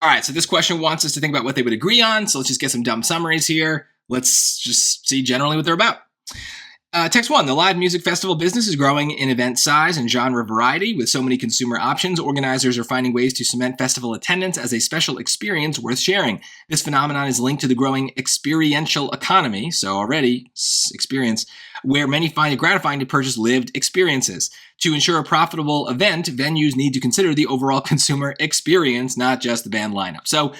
All right, so this question wants us to think about what they would agree on. So let's just get some dumb summaries here. Let's just see generally what they're about. Text 1, the live music festival business is growing in event size and genre variety. With so many consumer options, organizers are finding ways to cement festival attendance as a special experience worth sharing. This phenomenon is linked to the growing experiential economy, so already experience, where many find it gratifying to purchase lived experiences. To ensure a profitable event, venues need to consider the overall consumer experience, not just the band lineup. So,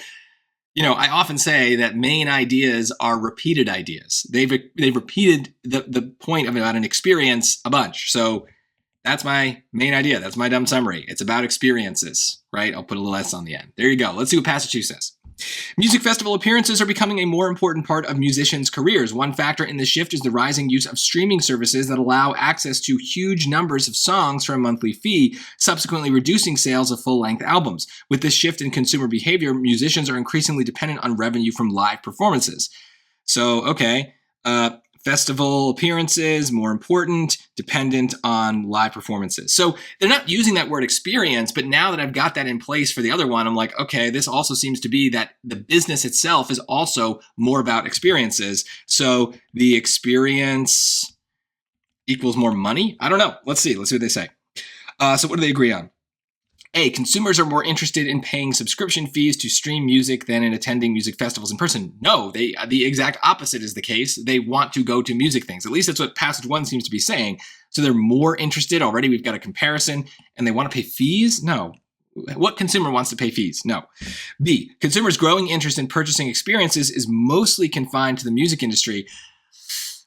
I often say that main ideas are repeated ideas. They've repeated the point about an experience a bunch. So that's my main idea. That's my dumb summary. It's about experiences, right? I'll put a little S on the end. There you go. Let's see what passage 2 says. Music festival appearances are becoming a more important part of musicians' careers. One factor in this shift is the rising use of streaming services that allow access to huge numbers of songs for a monthly fee, subsequently reducing sales of full-length albums. With this shift in consumer behavior, musicians are increasingly dependent on revenue from live performances. So, okay, festival appearances, more important, dependent on live performances. So they're not using that word experience, but now that I've got that in place for the other one, I'm like, okay, this also seems to be that the business itself is also more about experiences. So the experience equals more money? I don't know. Let's see what they say. So what do they agree on? A, consumers are more interested in paying subscription fees to stream music than in attending music festivals in person. No, the exact opposite is the case. They want to go to music things. At least that's what passage 1 seems to be saying. So they're more interested. Already we've got a comparison, and they want to pay fees? No. What consumer wants to pay fees? No. B, consumers' growing interest in purchasing experiences is mostly confined to the music industry.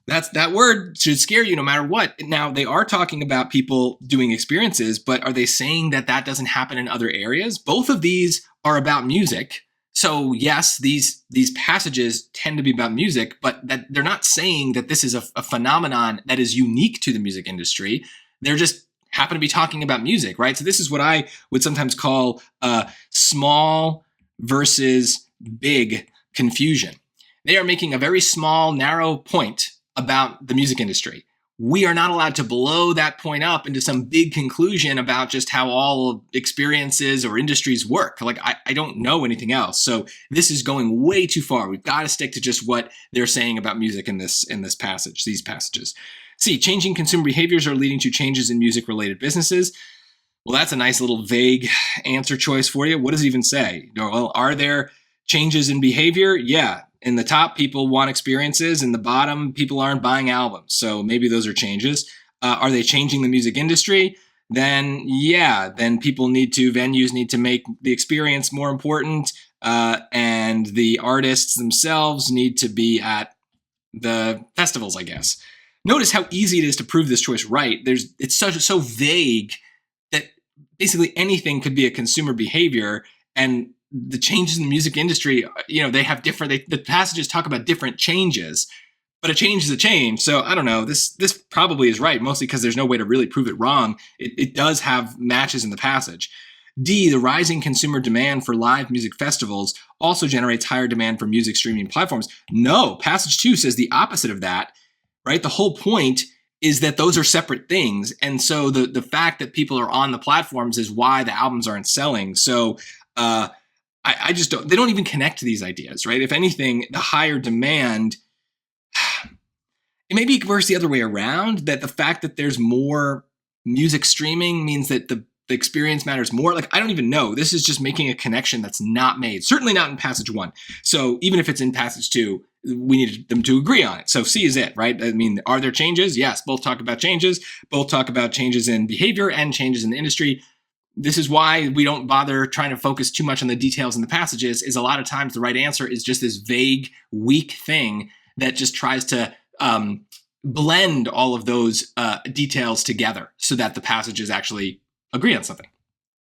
That word should scare you no matter what. Now, they are talking about people doing experiences, but are they saying that doesn't happen in other areas? Both of these are about music. So yes, these passages tend to be about music, but that they're not saying that this is a phenomenon that is unique to the music industry. They're just happen to be talking about music, right? So this is what I would sometimes call small versus big confusion. They are making a very small, narrow point about the music industry. We are not allowed to blow that point up into some big conclusion about just how all experiences or industries work. Like, I don't know anything else. So this is going way too far. We've got to stick to just what they're saying about music in this passage, these passages. C, changing consumer behaviors are leading to changes in music-related businesses. Well, that's a nice little vague answer choice for you. What does it even say? Well, are there changes in behavior? Yeah. In the top, people want experiences. In the bottom, people aren't buying albums. So maybe those are changes. Are they changing the music industry? Then, yeah, then venues need to make the experience more important. And the artists themselves need to be at the festivals, I guess. Notice how easy it is to prove this choice right. It's so vague that basically anything could be a consumer behavior, and the changes in the music industry, they have the passages talk about different changes, but a change is a change. So I don't know, this probably is right, mostly because there's no way to really prove it wrong. It does have matches in the passage. D, the rising consumer demand for live music festivals also generates higher demand for music streaming platforms. No, passage 2 says the opposite of that, right? The whole point is that those are separate things. And so the fact that people are on the platforms is why the albums aren't selling. So, I just don't, they don't even connect to these ideas, right? If anything, the higher demand, it maybe works the other way around, that the fact that there's more music streaming means that the experience matters more. Like, I don't even know. This is just making a connection that's not made, certainly not in passage 1. So even if it's in passage 2, we need them to agree on it. So C is it, right? I mean, are there changes? Yes, both talk about changes. Both talk about changes in behavior and changes in the industry. This is why we don't bother trying to focus too much on the details in the passages, is a lot of times the right answer is just this vague, weak thing that just tries to blend all of those details together so that the passages actually agree on something.